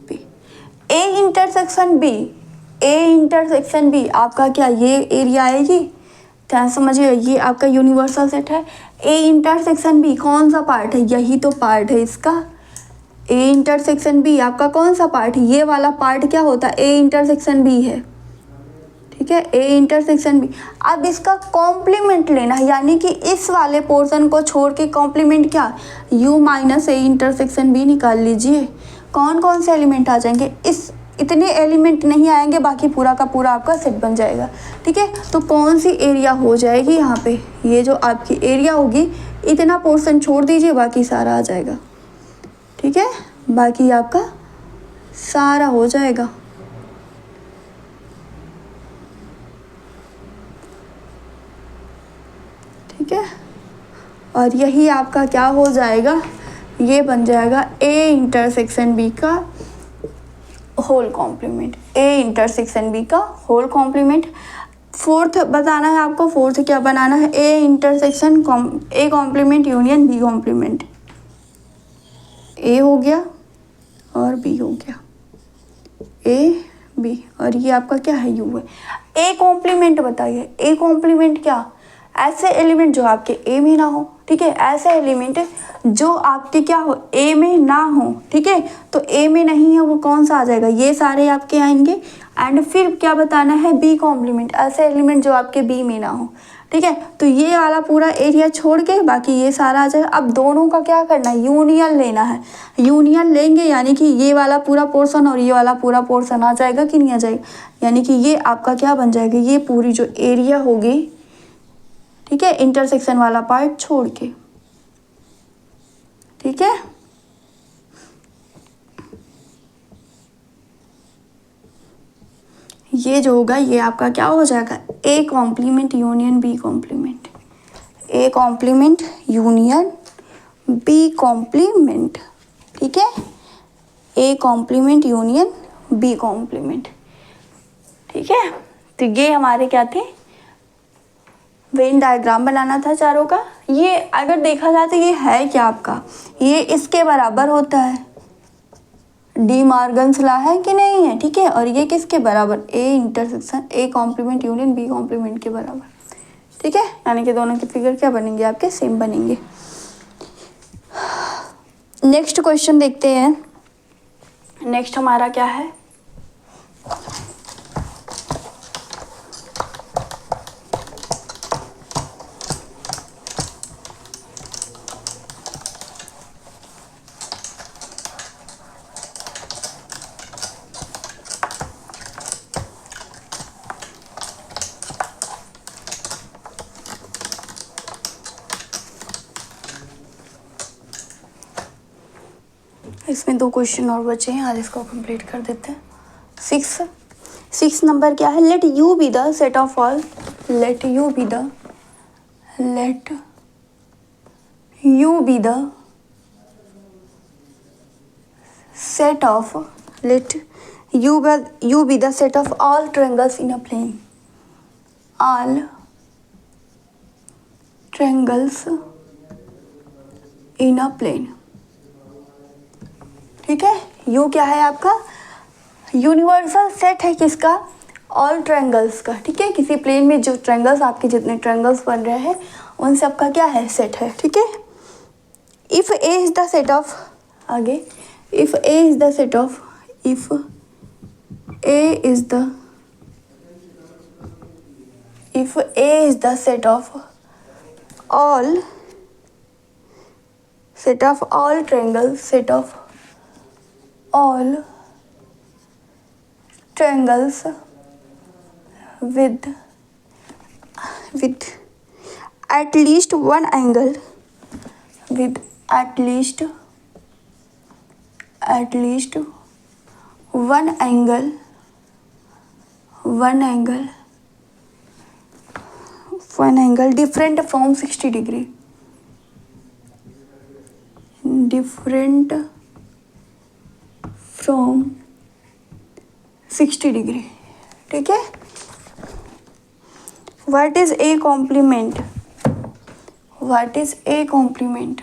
B, A intersection B, A intersection B आपका क्या, ये एरिया आएगी, ध्यान समझिए, ये आपका यूनिवर्सल सेट है। ए इंटरसेक्शन बी कौन सा पार्ट है, यही तो पार्ट है इसका। ए इंटरसेक्शन बी आपका कौन सा पार्ट है, ये वाला पार्ट क्या होता है, ए इंटरसेक्शन बी है। ठीक है, ए इंटरसेक्शन बी। अब इसका कॉम्प्लीमेंट लेना है, यानी कि इस वाले पोर्शन को छोड़ के कॉम्प्लीमेंट क्या, U minus A intersection B निकाल लीजिए। कौन कौन से एलिमेंट आ जाएंगे, इतने एलिमेंट नहीं आएंगे, बाकी पूरा का पूरा आपका सेट बन जाएगा। ठीक है, तो कौन सी एरिया हो जाएगी यहाँ पे, ये जो आपकी एरिया होगी, इतना पोर्शन छोड़ दीजिए, बाकी सारा आ जाएगा। ठीक है, बाकी आपका सारा हो जाएगा। ठीक है, और यही आपका क्या हो जाएगा, ये बन जाएगा ए इंटरसेक्शन बी का whole complement, A intersection B का होल कॉम्प्लीमेंट। फोर्थ बताना है आपको, फोर्थ क्या बनाना है, A intersection A complement union B complement. A हो गया और बी हो गया, ए बी, और ये आपका क्या है, यू है। ए कॉम्प्लीमेंट बताइए, ए कॉम्प्लीमेंट क्या, ऐसे एलिमेंट जो आपके ए में ना हो। ठीक है, ऐसे एलिमेंट जो आपके क्या हो, ए में ना हो। ठीक है, तो ए में नहीं है वो कौन सा आ जाएगा, ये सारे आपके आएंगे। एंड फिर क्या बताना है, बी कॉम्प्लीमेंट, ऐसे एलिमेंट जो आपके बी में ना हो। ठीक है, तो ये वाला पूरा एरिया छोड़ के बाकी ये सारा आ जाएगा। अब दोनों का क्या करना है, यूनियन लेना है। यूनियन लेंगे यानी कि ये वाला पूरा पोर्शन और ये वाला पूरा पोर्शन आ जाएगा कि नहीं आ जाएगा, यानी कि ये आपका क्या बन जाएगा, ये पूरी जो एरिया होगी, ठीक है, इंटरसेक्शन वाला पार्ट छोड़ के, ठीक है। ये जो होगा ये आपका क्या हो जाएगा, A complement union B complement, A complement union B complement, ठीक है, A complement union B complement, ठीक है। तो ये हमारे क्या थे, वेन डायग्राम बनाना था चारों का। ये अगर देखा जाए तो ये है क्या आपका, ये इसके बराबर होता है, डी मॉर्गन्स लॉ है कि नहीं है, ठीक है। और ये किसके बराबर, A intersection A complement union B complement के बराबर, ठीक है। यानी कि दोनों के फिगर क्या बनेंगे आपके, सेम बनेंगे। नेक्स्ट क्वेश्चन देखते हैं। नेक्स्ट हमारा क्या है, इसमें 2 क्वेश्चन और बचे हैं, आज इसको कंप्लीट कर देते हैं। 6 नंबर क्या है, let you be the set of all, let you be the set of, let you be the set of all triangles in a plane, all triangles in a plane, ठीक है। You क्या है आपका, universal set है किसका, all triangles का, ठीक है। किसी प्लेन में जो ट्रायंगल्स, आपके जितने ट्रायंगल्स बन रहे हैं उन सब का क्या है, सेट है, ठीक है। If A is the set of, आगे, if A is the set of, if A is the set of all triangles, set of all triangles with at least one angle, with at least one angle different from 60 degree, different from 60 degree, ठीक है। What is a complement? What is a complement?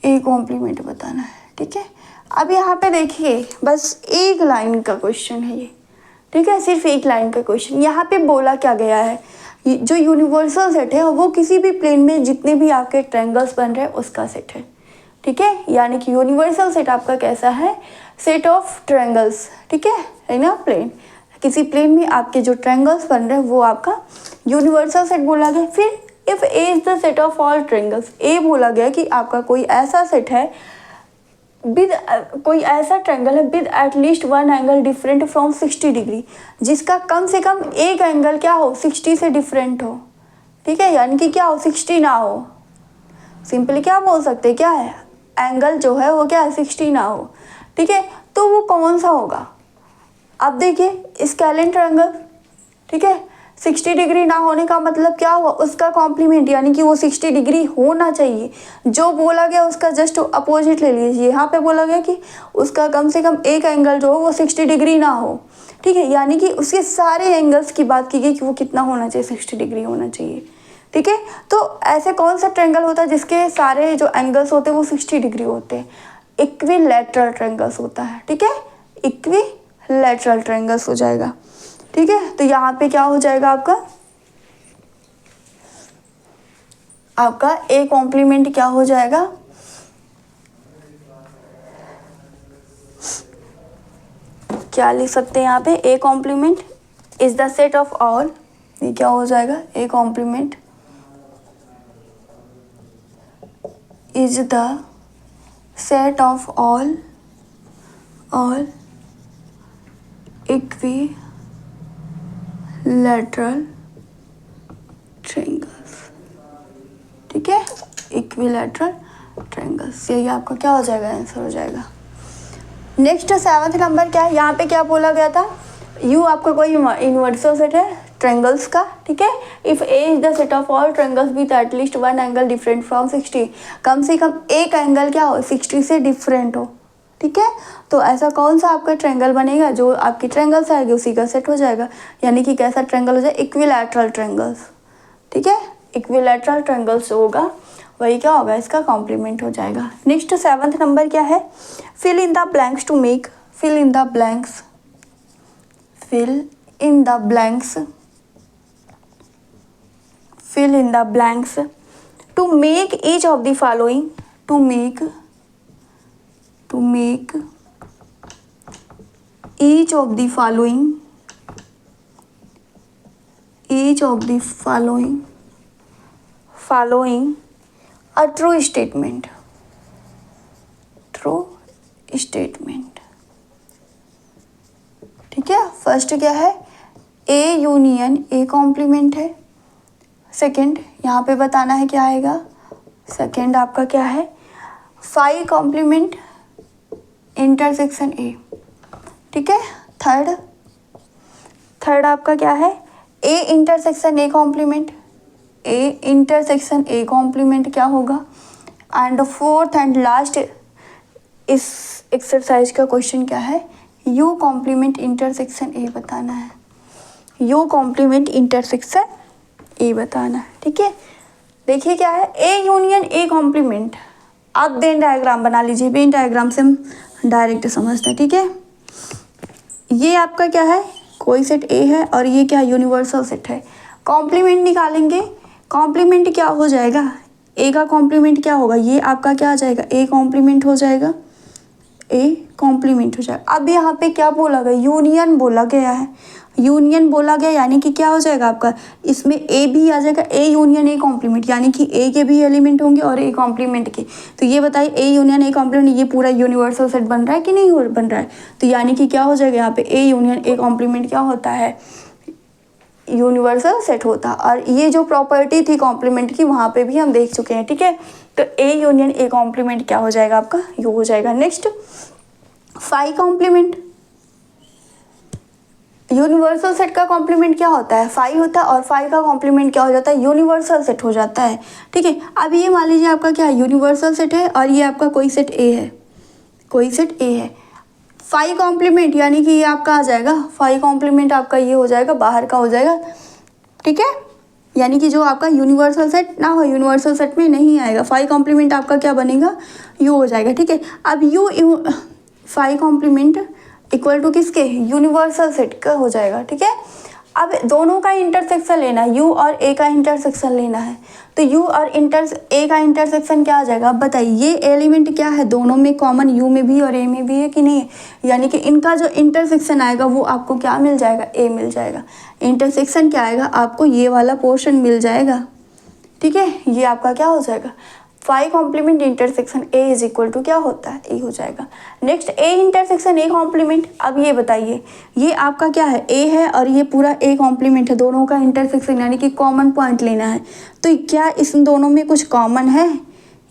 A complement बताना है, ठीक है। अब यहाँ पे देखिए, बस एक लाइन का क्वेश्चन है ये, ठीक है, सिर्फ एक लाइन का क्वेश्चन। यहाँ पे बोला क्या गया है, जो यूनिवर्सल सेट है वो किसी भी प्लेन में जितने भी आपके ट्रायंगल्स बन रहे हैं उसका सेट है, ठीक है। यानी कि यूनिवर्सल सेट आपका कैसा है, सेट ऑफ ट्रायंगल्स, ठीक है ना। प्लेन, किसी प्लेन में आपके जो ट्रायंगल्स बन रहे हैं वो आपका यूनिवर्सल सेट बोला गया। फिर if A is the set of all triangles, A बोला गया कि आपका कोई ऐसा सेट है विद, कोई ऐसा ट्रायंगल है with at least one angle different from 60 degree, जिसका कम से कम एक एंगल क्या हो, 60 से डिफरेंट हो, ठीक है। यानी कि क्या हो, 60 ना हो। सिंपली क्या बोल सकते हैं, क्या है, एंगल जो है वो क्या है, 60 ना हो, ठीक है। तो वो कौन सा होगा, अब देखिए स्केलेन ट्रायंगल, ठीक है। 60 डिग्री ना होने का मतलब क्या हुआ, उसका कॉम्प्लीमेंट, यानी कि वो 60 डिग्री होना चाहिए। जो बोला गया उसका जस्ट अपोजिट ले लीजिए। यहाँ पे बोला गया कि उसका कम से कम एक एंगल जो हो वो 60 डिग्री ना हो, ठीक है। यानी कि उसके सारे एंगल्स की बात की गई कि वो कितना होना चाहिए, 60 डिग्री होना चाहिए, ठीक है। तो ऐसे कौन सा ट्रायंगल होता है जिसके सारे जो एंगल्स होते हैं वो 60 डिग्री होते हैं, इक्विलैटरल ट्रायंगल्स होता है, ठीक है। इक्विलैटरल ट्रायंगल्स हो जाएगा, ठीक है। तो यहाँ पे क्या हो जाएगा आपका ए कॉम्प्लीमेंट क्या हो जाएगा, क्या लिख सकते हैं यहाँ पे, A complement is the set of all, ये क्या हो जाएगा, A complement is the set of all equilateral triangles, ठीक है, इक्विलैटरल ट्रायंगल्स, यही आपका क्या हो जाएगा, आंसर हो जाएगा। नेक्स्ट 7th नंबर क्या है, यहाँ पे क्या बोला गया था, यू आपका कोई यूनिवर्सल सेट है ट्रायंगल्स का, ठीक है। If A is the set of all triangles with at least one angle different from 60, कम से कम एक एंगल क्या हो, 60 से डिफरेंट हो, ठीक है। तो ऐसा कौन सा आपका ट्रायंगल बनेगा, जो आपकी ट्रायंगल्स आएगी उसी का सेट हो जाएगा, यानी कि कैसा ट्रायंगल हो जाए, इक्विलैटरल ट्रायंगल्स, ठीक है। इक्विलैटरल ट्रायंगल्स होगा वही क्या होगा, इसका कॉम्प्लीमेंट हो जाएगा। नेक्स्ट 7th नंबर क्या है, fill in the blanks to make, fill in the blanks, fill in the blanks, fill in the blanks to make each of the following, to make each of the following, each of the following a true statement, true statement, ठीक है। First क्या है, A union A complement है। Second यहाँ पे बताना है क्या आएगा, सेकंड आपका क्या है, फाई कॉम्प्लीमेंट इंटरसेक्शन ए, ठीक है। थर्ड आपका क्या है, A intersection A complement, A intersection A complement क्या होगा। एंड फोर्थ एंड लास्ट इस एक्सरसाइज का क्वेश्चन क्या है, यू कॉम्प्लीमेंट इंटरसेक्शन ए बताना है, यू कॉम्प्लीमेंट इंटरसेक्शन ए बताना है, ठीक है। देखिए क्या है, ए यूनियन ए कॉम्प्लीमेंट, आप वेन डायग्राम बना लीजिए, वेन डायग्राम से हम डायरेक्ट समझते हैं, ठीक है। ये आपका क्या है, कोई सेट ए है और ये क्या यूनिवर्सल सेट है, कॉम्प्लीमेंट निकालेंगे, कॉम्प्लीमेंट क्या हो जाएगा, ए का कॉम्प्लीमेंट क्या होगा, ये आपका क्या आ जाएगा, ए कॉम्प्लीमेंट हो जाएगा, ए कॉम्प्लीमेंट हो जाएगा। अब यहाँ पे क्या बोला गया, यूनियन बोला गया है, यूनियन बोला गया यानी कि क्या हो जाएगा आपका, इसमें ए भी आ जाएगा, ए यूनियन ए कॉम्प्लीमेंट, यानी कि ए के भी एलिमेंट होंगे और ए कॉम्प्लीमेंट के। तो ये बताइए, ए यूनियन ए कॉम्प्लीमेंट, ये पूरा यूनिवर्सल सेट बन रहा है कि नहीं बन रहा है, तो यानी कि क्या हो जाएगा यहाँ पे, ए यूनियन ए कॉम्प्लीमेंट क्या होता है, यूनिवर्सल सेट होता। और ये जो प्रॉपर्टी थी कॉम्प्लीमेंट की वहाँ पे भी हम देख चुके हैं, ठीक है। तो ए यूनियन ए कॉम्प्लीमेंट क्या हो जाएगा आपका, यू हो जाएगा। Next phi complement, universal set का कॉम्प्लीमेंट क्या होता है, फाई होता है, और फाई का कॉम्प्लीमेंट क्या हो जाता है, यूनिवर्सल सेट हो जाता है, ठीक है। अब ये मान लीजिए आपका क्या है, यूनिवर्सल सेट है और ये आपका कोई सेट ए है, कोई सेट ए है, फाई कॉम्प्लीमेंट यानी कि ये आपका आ जाएगा, फाई कॉम्प्लीमेंट आपका ये हो जाएगा, बाहर का हो जाएगा, ठीक है। यानी कि जो आपका यूनिवर्सल सेट ना हो, यूनिवर्सल सेट में नहीं आएगा, फाई कॉम्प्लीमेंट आपका क्या बनेगा, यू हो जाएगा, ठीक है। अब U phi complement equal to किसके, यूनिवर्सल सेट का हो जाएगा, ठीक है। अब दोनों का इंटरसेक्शन लेना है, यू और ए का इंटरसेक्शन लेना है, तो यू और ए का इंटरसेक्शन क्या आ जाएगा, अब बताइए, ये एलिमेंट क्या है, दोनों में कॉमन, यू में भी और ए में भी है कि नहीं है, यानी कि इनका जो इंटरसेक्शन आएगा वो आपको क्या मिल जाएगा, ए मिल जाएगा। इंटरसेक्शन क्या आएगा, आपको ये वाला पोर्शन मिल जाएगा, ठीक है, ये आपका क्या हो जाएगा, phi complement intersection A is equal to क्या होता है, ए हो जाएगा। Next A intersection A complement, अब ये बताइए, ये आपका क्या है, ए है और ये पूरा ए कॉम्प्लीमेंट है, दोनों का इंटरसेक्शन यानी कि कॉमन पॉइंट लेना है, तो क्या इस दोनों में कुछ कॉमन है,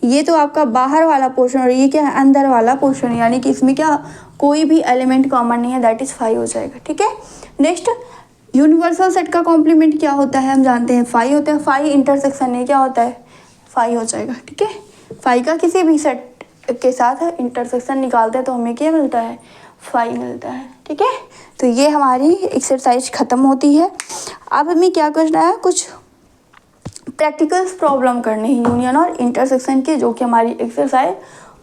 ये तो आपका बाहर वाला पोर्शन और ये क्या है, अंदर वाला पोर्शन, यानी कि इसमें क्या कोई भी एलिमेंट कॉमन नहीं है, दैट इज फाई हो जाएगा, ठीक है। नेक्स्ट यूनिवर्सल सेट का कॉम्प्लीमेंट क्या होता है, हम जानते हैं फाई होता है, फाई इंटरसेक्शन ए क्या होता है, फाई हो जाएगा, ठीक है। फाई का किसी भी सेट के साथ इंटरसेक्शन निकालते हैं तो हमें क्या मिलता है, फाई मिलता है, ठीक है। तो ये हमारी एक्सरसाइज ख़त्म होती है। अब हमें क्या करना है, कुछ प्रैक्टिकल्स प्रॉब्लम करनी है यूनियन और इंटरसेक्शन की, जो कि हमारी एक्सरसाइज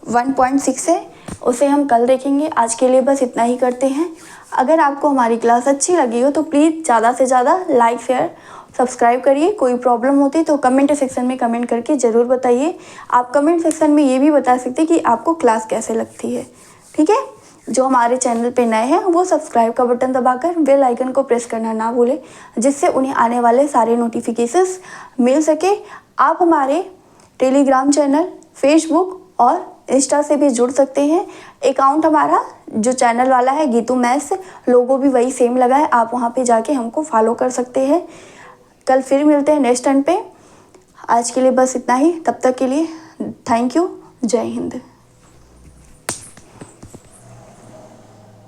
1.6 है, उसे हम कल देखेंगे। आज के लिए बस इतना ही करते हैं। अगर आपको हमारी क्लास अच्छी लगी हो तो प्लीज़ ज़्यादा से ज़्यादा लाइक शेयर सब्सक्राइब करिए। कोई प्रॉब्लम होती तो कमेंट सेक्शन में कमेंट करके ज़रूर बताइए। आप कमेंट सेक्शन में ये भी बता सकते हैं कि आपको क्लास कैसे लगती है, ठीक है। जो हमारे चैनल पे नए हैं वो सब्सक्राइब का बटन दबाकर बेल आइकन को प्रेस करना ना भूलें, जिससे उन्हें आने वाले सारे नोटिफिकेशंस मिल सके। आप हमारे टेलीग्राम चैनल, फेसबुक और इंस्टा से भी जुड़ सकते हैं। अकाउंट हमारा जो चैनल वाला है गीतू मैथ्स, लोगो भी वही सेम लगा है, आप वहाँ पे जाके हमको फॉलो कर सकते हैं। कल फिर मिलते हैं नेक्स्ट टर्न पे। आज के लिए बस इतना ही, तब तक के लिए थैंक यू। जय हिंद।